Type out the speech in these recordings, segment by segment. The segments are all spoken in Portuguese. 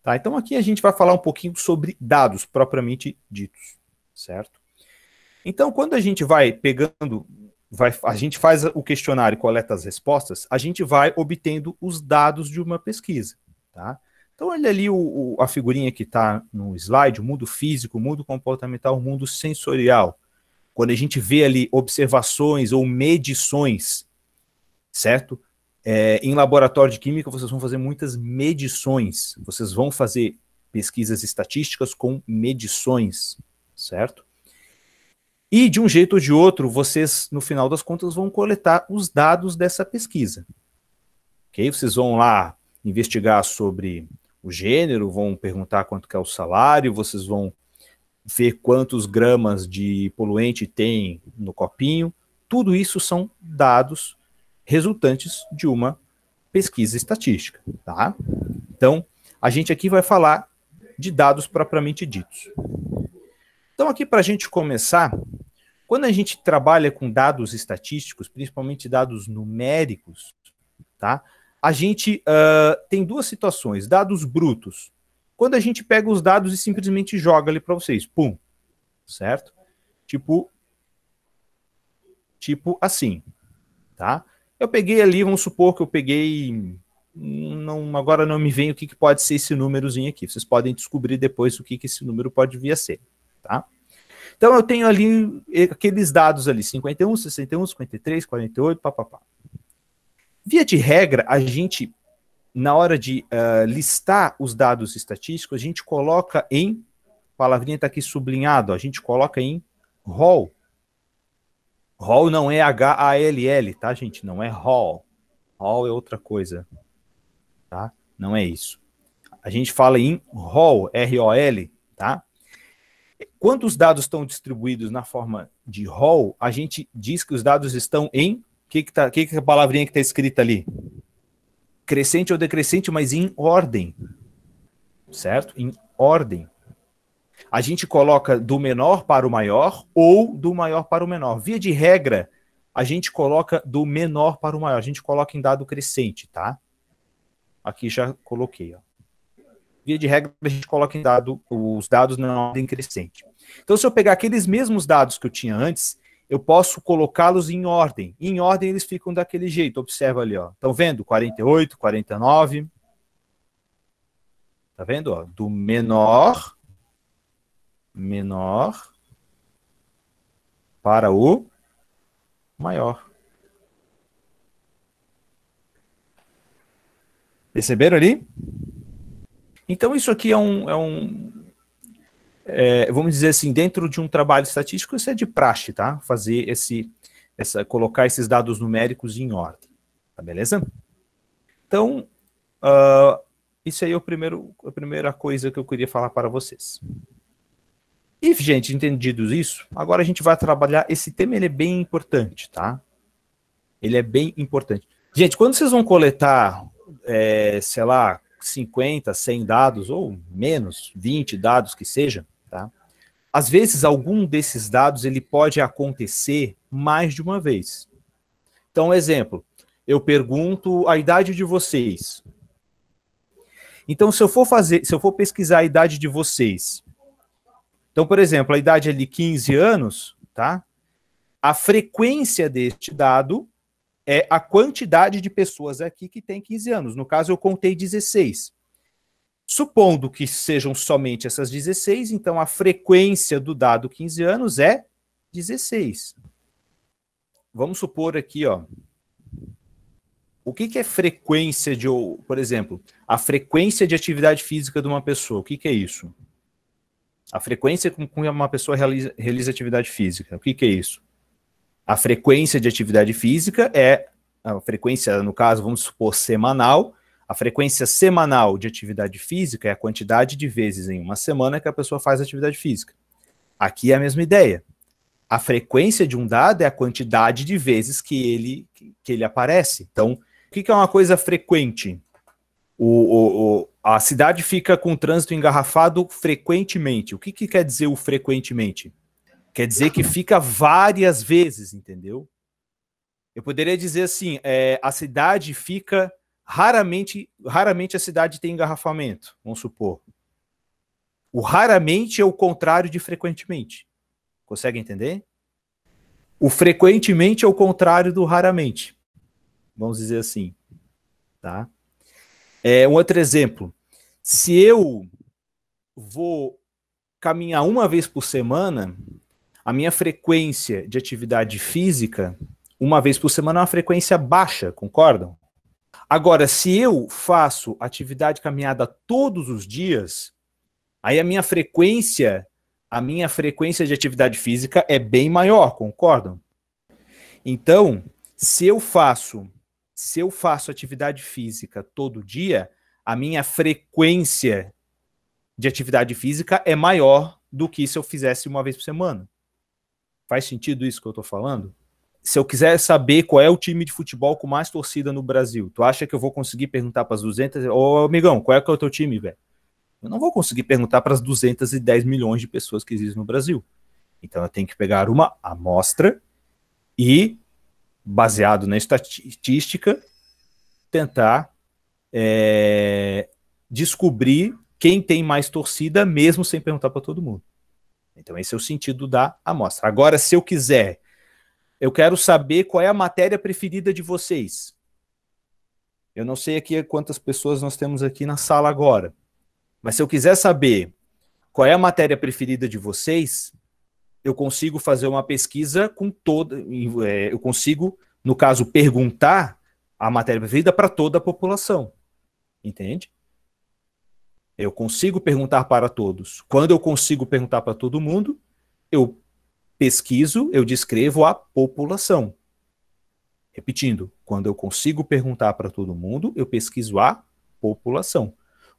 Tá? Então aqui a gente vai falar um pouquinho sobre dados propriamente ditos, certo? Então quando a gente vai pegando, a gente faz o questionário e coleta as respostas, a gente vai obtendo os dados de uma pesquisa, tá? Então olha ali a figurinha que está no slide, o mundo físico, o mundo comportamental, o mundo sensorial. Quando a gente vê ali observações ou medições, certo? Em laboratório de química, vocês vão fazer muitas medições. Vocês vão fazer pesquisas estatísticas com medições, certo? E, de um jeito ou de outro, vocês, no final das contas, vão coletar os dados dessa pesquisa. Ok? Vocês vão lá investigar sobre o gênero, vão perguntar quanto que é o salário, vocês vão ver quantos gramas de poluente tem no copinho. Tudo isso são dados resultantes de uma pesquisa estatística, tá? Então, a gente aqui vai falar de dados propriamente ditos. Então, aqui para a gente começar, quando a gente trabalha com dados estatísticos, principalmente dados numéricos, tá? A gente tem duas situações, dados brutos. Quando a gente pega os dados e simplesmente joga ali para vocês, pum, certo? Tipo assim, tá? Eu peguei ali, vamos supor que eu peguei, agora não me vem o que pode ser esse númerozinho aqui. Vocês podem descobrir depois o que esse número pode vir a ser, tá? Então eu tenho ali aqueles dados ali, 51, 61, 53, 48, papapá. Via de regra, a gente, na hora de listar os dados estatísticos, a gente coloca em, a palavrinha está aqui sublinhado, a gente coloca em ROL. ROL não é H-A-L-L, tá, gente? Não é ROL. ROL é outra coisa, tá? Não é isso. A gente fala em ROL, R-O-L, tá? Quando os dados estão distribuídos na forma de ROL, a gente diz que os dados estão em... que é a palavrinha que está escrita ali? Crescente ou decrescente, mas em ordem. Certo? Em ordem. A gente coloca do menor para o maior ou do maior para o menor. Via de regra, a gente coloca do menor para o maior. A gente coloca em dado crescente, tá? Aqui já coloquei, ó. Via de regra, a gente coloca em os dados na ordem crescente. Então, se eu pegar aqueles mesmos dados que eu tinha antes, eu posso colocá-los em ordem. Em ordem, eles ficam daquele jeito. Observa ali, ó. Estão vendo? 48, 49. Tá vendo? Ó? Do menor para o maior. Perceberam ali? Então, isso aqui vamos dizer assim, dentro de um trabalho estatístico, isso é de praxe, tá? Fazer colocar esses dados numéricos em ordem, tá beleza? Então, isso aí é a primeira coisa que eu queria falar para vocês. E, gente, entendido isso, agora a gente vai trabalhar esse tema, ele é bem importante, tá? Ele é bem importante. Gente, quando vocês vão coletar, sei lá, 50, 100 dados, ou menos, 20 dados que seja, tá? Às vezes, algum desses dados, ele pode acontecer mais de uma vez. Então, exemplo, eu pergunto a idade de vocês. Então, se eu for pesquisar a idade de vocês, então, por exemplo, a idade é de 15 anos, tá? A frequência deste dado é a quantidade de pessoas aqui que tem 15 anos. No caso, eu contei 16. Supondo que sejam somente essas 16, então a frequência do dado 15 anos é 16. Vamos supor aqui, ó. O que é frequência de, por exemplo, a frequência de atividade física de uma pessoa? O que é isso? A frequência com que uma pessoa realiza atividade física. O que é isso? A frequência de atividade física é a frequência, no caso, vamos supor, semanal. A frequência semanal de atividade física é a quantidade de vezes em uma semana que a pessoa faz atividade física. Aqui é a mesma ideia. A frequência de um dado é a quantidade de vezes que ele aparece. Então, o que é uma coisa frequente? A cidade fica com o trânsito engarrafado frequentemente. O que quer dizer o frequentemente? Quer dizer que fica várias vezes, entendeu? Eu poderia dizer assim, a cidade fica Raramente a cidade tem engarrafamento, vamos supor. O raramente é o contrário de frequentemente. Consegue entender? O frequentemente é o contrário do raramente. Vamos dizer assim. Tá? Um outro exemplo. Se eu vou caminhar uma vez por semana, a minha frequência de atividade física, uma vez por semana, é uma frequência baixa, concordam? Agora, se eu faço atividade caminhada todos os dias, aí a minha frequência de atividade física é bem maior, concordam? Então, se eu faço atividade física todo dia, a minha frequência de atividade física é maior do que se eu fizesse uma vez por semana. Faz sentido isso que eu estou falando? Se eu quiser saber qual é o time de futebol com mais torcida no Brasil, tu acha que eu vou conseguir perguntar para as 200? Ô, amigão, qual é que é o teu time, velho? Eu não vou conseguir perguntar para as 210 milhões de pessoas que existem no Brasil. Então eu tenho que pegar uma amostra e, baseado na estatística, tentar descobrir quem tem mais torcida, mesmo sem perguntar para todo mundo. Então esse é o sentido da amostra. Agora, se eu quero saber qual é a matéria preferida de vocês. Eu não sei aqui quantas pessoas nós temos aqui na sala agora, mas se eu quiser saber qual é a matéria preferida de vocês, eu consigo fazer uma pesquisa com toda... eu consigo, no caso, perguntar a matéria preferida para toda a população. Entende? Eu consigo perguntar para todos. Quando eu consigo perguntar para todo mundo, eu pesquiso, eu descrevo a população. Repetindo, quando eu consigo perguntar para todo mundo, eu pesquiso a população.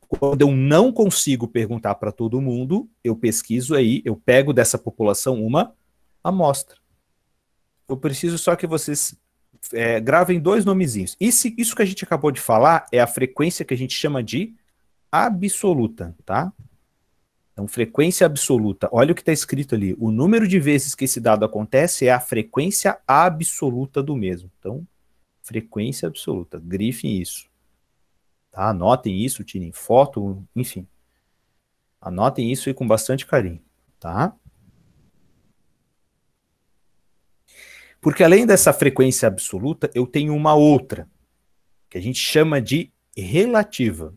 Quando eu não consigo perguntar para todo mundo, eu pesquiso aí, eu pego dessa população uma amostra. Eu preciso só que vocês gravem 2 nomezinhos. Isso que a gente acabou de falar é a frequência que a gente chama de absoluta, tá? Então, frequência absoluta. Olha o que está escrito ali. O número de vezes que esse dado acontece é a frequência absoluta do mesmo. Então, frequência absoluta. Grifem isso. Tá? Anotem isso, tirem foto, enfim. Anotem isso aí com bastante carinho. Tá? Porque além dessa frequência absoluta, eu tenho uma outra, que a gente chama de relativa.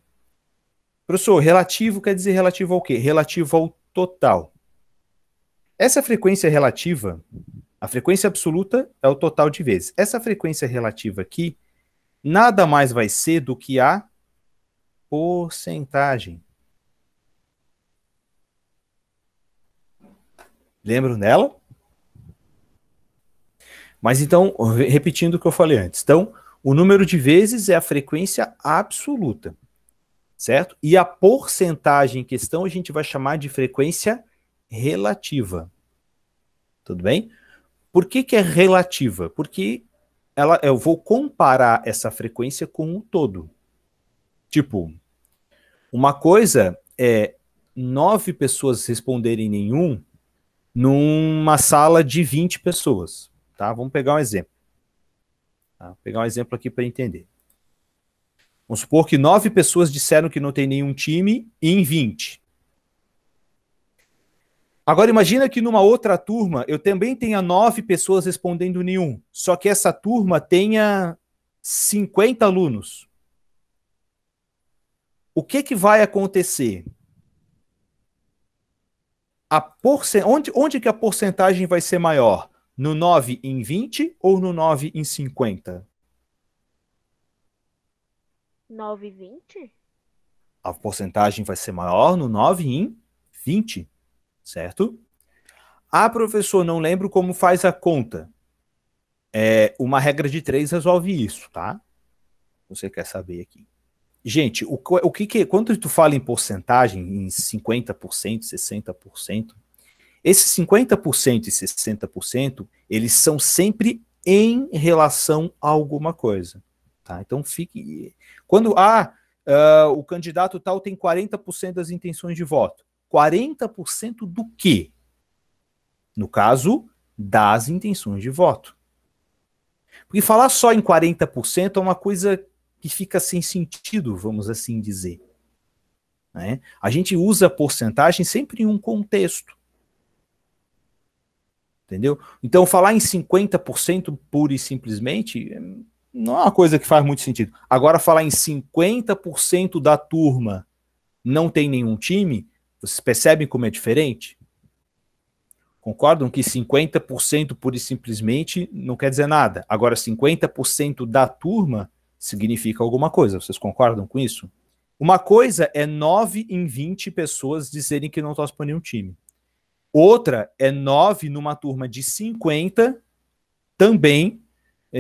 Professor, relativo quer dizer relativo ao quê? Relativo ao total. Essa frequência relativa, a frequência absoluta é o total de vezes. Essa frequência relativa aqui, nada mais vai ser do que a porcentagem. Lembram dela? Mas então, repetindo o que eu falei antes. Então, o número de vezes é a frequência absoluta. Certo? E a porcentagem em questão a gente vai chamar de frequência relativa. Tudo bem? Por que é relativa? Porque eu vou comparar essa frequência com o todo. Tipo, uma coisa é 9 pessoas responderem nenhum numa sala de 20 pessoas. Tá? Vamos pegar um exemplo. Tá? Vou pegar um exemplo aqui para entender. Vamos supor que 9 pessoas disseram que não tem nenhum time em 20. Agora imagina que numa outra turma eu também tenha 9 pessoas respondendo nenhum, só que essa turma tenha 50 alunos. O que vai acontecer? Onde que a porcentagem vai ser maior? No 9 em 20 ou no 9 em 50? 9,20? A porcentagem vai ser maior no 9 em 20, certo? Ah, professor, não lembro como faz a conta. Uma regra de 3 resolve isso, tá? Você quer saber aqui. Gente, quando tu fala em porcentagem, em 50%, 60%, esses 50% e 60%, eles são sempre em relação a alguma coisa. Tá? Então, quando o candidato tal tem 40% das intenções de voto. 40% do quê? No caso, das intenções de voto. Porque falar só em 40% é uma coisa que fica sem sentido, vamos assim dizer. Né? A gente usa a porcentagem sempre em um contexto. Entendeu? Então, falar em 50% pura e simplesmente não é uma coisa que faz muito sentido. Agora, falar em 50% da turma não tem nenhum time, vocês percebem como é diferente? Concordam que 50% pura e simplesmente não quer dizer nada. Agora, 50% da turma significa alguma coisa. Vocês concordam com isso? Uma coisa é 9 em 20 pessoas dizerem que não torcem para nenhum time. Outra é 9 numa turma de 50 também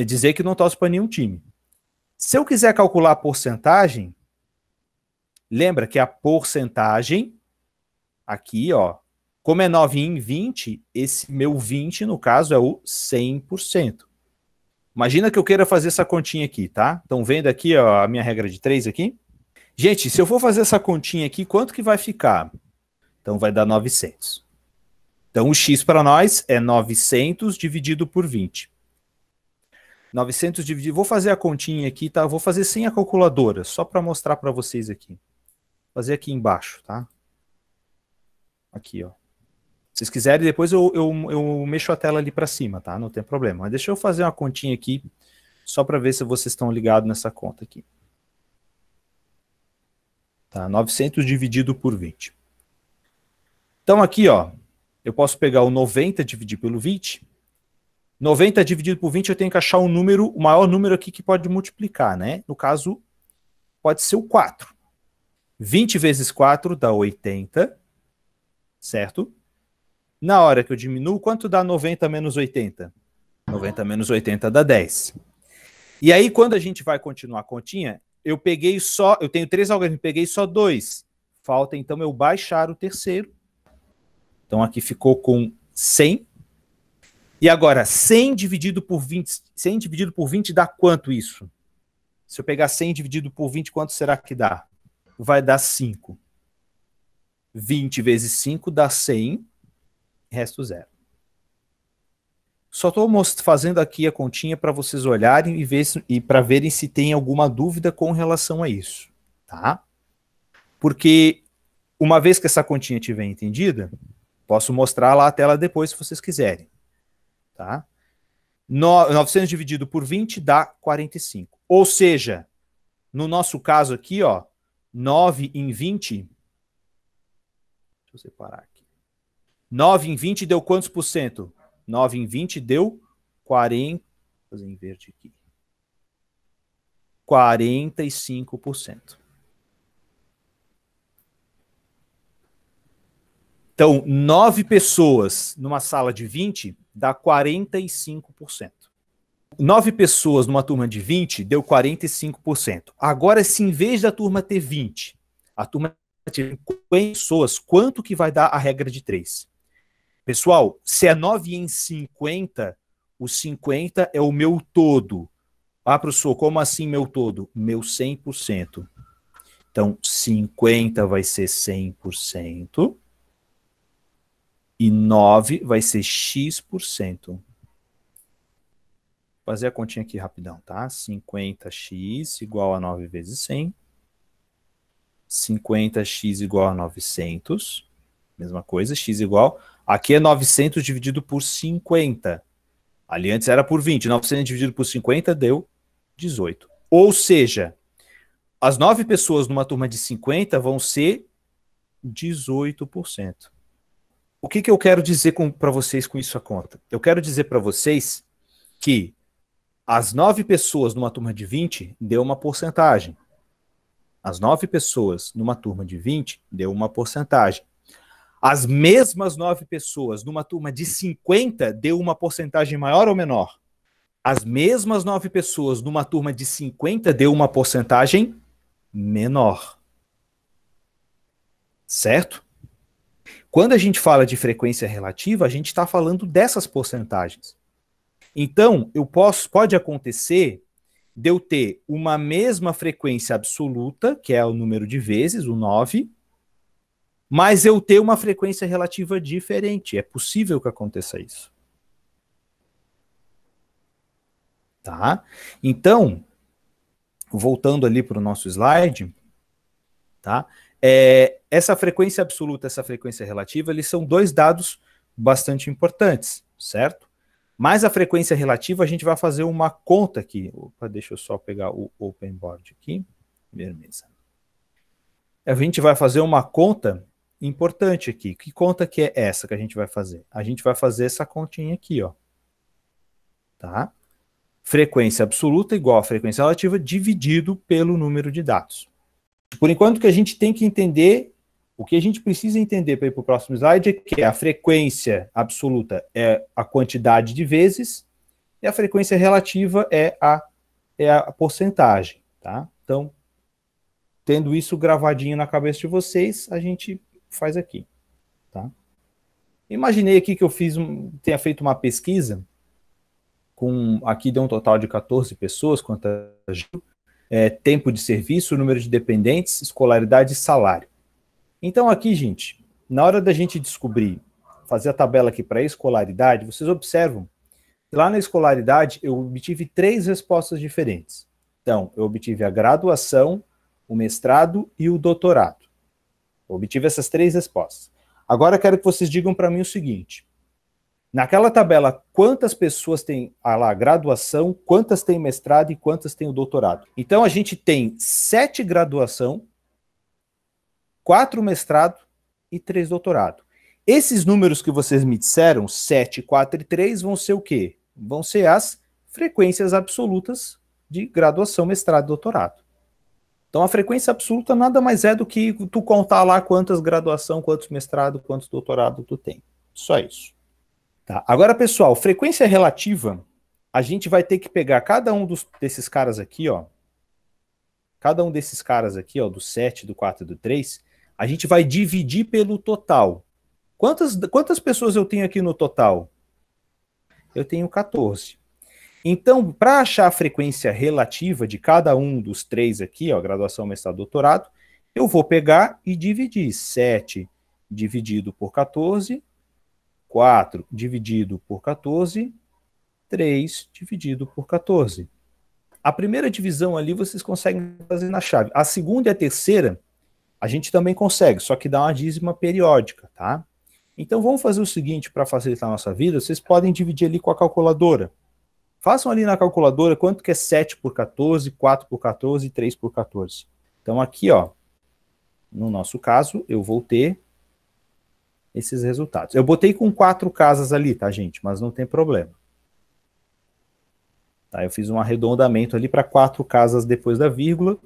dizer que não torce para nenhum time. Se eu quiser calcular a porcentagem, lembra que a porcentagem, aqui, ó, como é 9 em 20, esse meu 20, no caso, é o 100%. Imagina que eu queira fazer essa continha aqui, tá? Estão vendo aqui ó, a minha regra de 3 aqui? Gente, se eu for fazer essa continha aqui, quanto que vai ficar? Então vai dar 900. Então o x para nós é 900 dividido por 20. 900 dividido... Vou fazer a continha aqui, tá? Vou fazer sem a calculadora, só para mostrar para vocês aqui. Vou fazer aqui embaixo, tá? Aqui, ó. Se vocês quiserem, depois eu mexo a tela ali para cima, tá? Não tem problema. Mas deixa eu fazer uma continha aqui, só para ver se vocês estão ligados nessa conta aqui. Tá? 900 dividido por 20. Então aqui, ó, eu posso pegar o 90 dividir pelo 20. 90 dividido por 20, eu tenho que achar um número, o maior número aqui que pode multiplicar, né? No caso, pode ser o 4. 20 vezes 4 dá 80, certo? Na hora que eu diminuo, quanto dá 90 menos 80? 90 menos 80 dá 10. E aí, quando a gente vai continuar a continha, eu tenho 3 algarismos, peguei só 2. Falta, então, eu baixar o terceiro. Então, aqui ficou com 100. E agora, 100 dividido por 20, 100 dividido por 20 dá quanto isso? Se eu pegar 100 dividido por 20, quanto será que dá? Vai dar 5. 20 vezes 5 dá 100, resto 0. Só estou fazendo aqui a continha para vocês olharem e para verem se tem alguma dúvida com relação a isso, tá? Porque uma vez que essa continha estiver entendida, posso mostrar lá a tela depois se vocês quiserem, tá? 900 dividido por 20 dá 45. Ou seja, no nosso caso aqui, ó, 9 em 20... Deixa eu separar aqui. 9 em 20 deu quantos por cento? 9 em 20 deu 40... Vou fazer em verde aqui. 45%. Então, 9 pessoas numa sala de 20 dá 45%. 9 pessoas numa turma de 20 deu 45%. Agora, se em vez da turma ter 20, a turma ter 50 pessoas, quanto que vai dar a regra de 3? Pessoal, se é 9 em 50, o 50 é o meu todo. Ah, professor, como assim meu todo? Meu 100%. Então, 50 vai ser 100%. E 9 vai ser x%. Vou fazer a continha aqui rapidão, tá? 50x igual a 9 vezes 100. 50x igual a 900. Mesma coisa, x igual... Aqui é 900 dividido por 50. Ali antes era por 20. 900 dividido por 50 deu 18. Ou seja, as 9 pessoas numa turma de 50 vão ser 18%. O que eu quero dizer para vocês com isso a conta? Eu quero dizer para vocês que as 9 pessoas numa turma de 20 deu uma porcentagem. As 9 pessoas numa turma de 20 deu uma porcentagem. As mesmas 9 pessoas numa turma de 50 deu uma porcentagem maior ou menor? As mesmas 9 pessoas numa turma de 50 deu uma porcentagem menor. Certo? Quando a gente fala de frequência relativa, a gente está falando dessas porcentagens. Então, pode acontecer de eu ter uma mesma frequência absoluta, que é o número de vezes, o 9, mas eu ter uma frequência relativa diferente. É possível que aconteça isso. Tá? Então, voltando ali para o nosso slide, tá? Essa frequência absoluta, essa frequência relativa, eles são dois dados bastante importantes, certo? Mas a frequência relativa, a gente vai fazer uma conta aqui. Opa, deixa eu só pegar o open board aqui. Beleza. A gente vai fazer uma conta importante aqui. Que conta que é essa que a gente vai fazer? A gente vai fazer essa continha aqui, ó. Tá? Frequência absoluta igual a frequência relativa dividido pelo número de dados. Por enquanto, o que a gente tem que entender, o que a gente precisa entender para ir para o próximo slide é que a frequência absoluta é a quantidade de vezes e a frequência relativa é a porcentagem, tá? Então, tendo isso gravadinho na cabeça de vocês, a gente faz aqui, tá? Imaginei aqui que eu tenha feito uma pesquisa aqui deu um total de 14 pessoas, tempo de serviço, número de dependentes, escolaridade e salário. Então aqui, gente, na hora da gente descobrir, fazer a tabela aqui para a escolaridade, vocês observam que lá na escolaridade eu obtive 3 respostas diferentes. Então, eu obtive a graduação, o mestrado e o doutorado. Eu obtive essas 3 respostas. Agora eu quero que vocês digam para mim o seguinte: naquela tabela, quantas pessoas têm a graduação, quantas têm mestrado e quantas têm o doutorado? Então, a gente tem 7 graduação, 4 mestrado e 3 doutorado. Esses números que vocês me disseram, 7, 4 e 3, vão ser o quê? Vão ser as frequências absolutas de graduação, mestrado e doutorado. Então, a frequência absoluta nada mais é do que tu contar lá quantas graduação, quantos mestrado, quantos doutorado tu tem. Só isso. Tá. Agora, pessoal, frequência relativa, a gente vai ter que pegar cada um desses caras aqui, ó. Cada um desses caras aqui, ó, do 7, do 4 e do 3, a gente vai dividir pelo total. Quantas pessoas eu tenho aqui no total? Eu tenho 14. Então, para achar a frequência relativa de cada um dos 3 aqui, ó, graduação, mestrado, doutorado, eu vou pegar e dividir 7 dividido por 14, 4 dividido por 14, 3 dividido por 14. A primeira divisão ali vocês conseguem fazer na chave. A segunda e a terceira a gente também consegue, só que dá uma dízima periódica, tá? Então vamos fazer o seguinte para facilitar a nossa vida, vocês podem dividir ali com a calculadora. Façam ali na calculadora quanto que é 7 por 14, 4 por 14 e 3 por 14. Então aqui, ó, no nosso caso, eu vou ter esses resultados. Eu botei com 4 casas ali, tá, gente? Mas não tem problema. Tá, eu fiz um arredondamento ali para 4 casas depois da vírgula,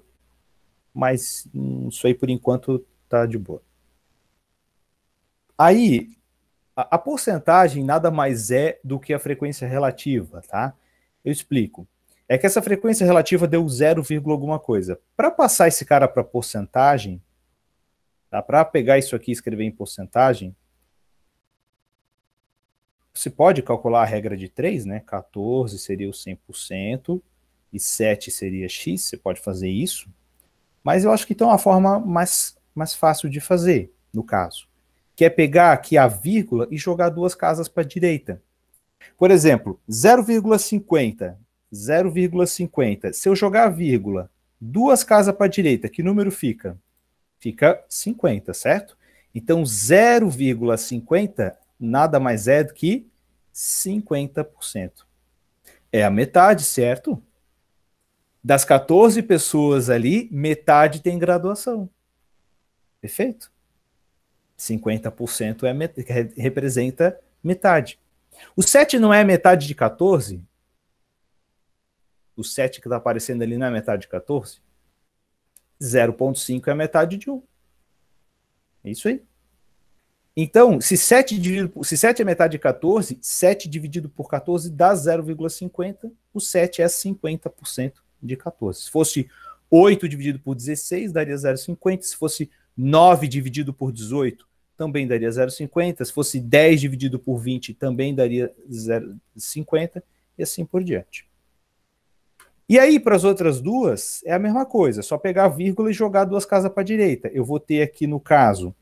mas isso aí por enquanto tá de boa. Aí, a porcentagem nada mais é do que a frequência relativa, tá? Eu explico. É que essa frequência relativa deu 0, alguma coisa. Para passar esse cara para porcentagem, tá? Para pegar isso aqui e escrever em porcentagem, você pode calcular a regra de 3, né? 14 seria o 100% e 7 seria x, você pode fazer isso. Mas eu acho que tem uma forma mais fácil de fazer, no caso. Que é pegar aqui a vírgula e jogar 2 casas para a direita. Por exemplo, 0,50. 0,50. Se eu jogar a vírgula, 2 casas para a direita, que número fica? Fica 50, certo? Então, 0,50 nada mais é do que 50%. É a metade, certo? Das 14 pessoas ali, metade tem graduação. Perfeito? 50% representa metade. O 7 não é metade de 14? O 7 que está aparecendo ali não é metade de 14? 0,5 é metade de 1. É isso aí. Então, se 7 é metade de 14, 7 dividido por 14 dá 0,50. O 7 é 50% de 14. Se fosse 8 dividido por 16, daria 0,50. Se fosse 9 dividido por 18, também daria 0,50. Se fosse 10 dividido por 20, também daria 0,50. E assim por diante. E aí, para as outras duas, é a mesma coisa. Só pegar a vírgula e jogar 2 casas para a direita. Eu vou ter aqui, no caso,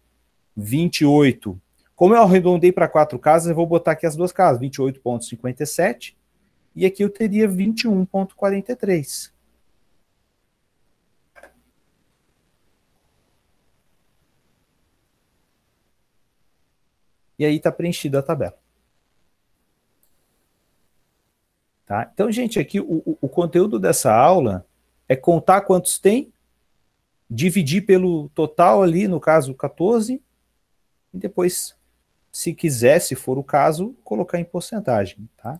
28. Como eu arredondei para 4 casas, eu vou botar aqui as 2 casas. 28,57. E aqui eu teria 21,43. e aí está preenchida a tabela. Tá? Então, gente, aqui o conteúdo dessa aula é contar quantos tem, dividir pelo total ali, no caso 14, e depois, se quiser, se for o caso, colocar em porcentagem, tá?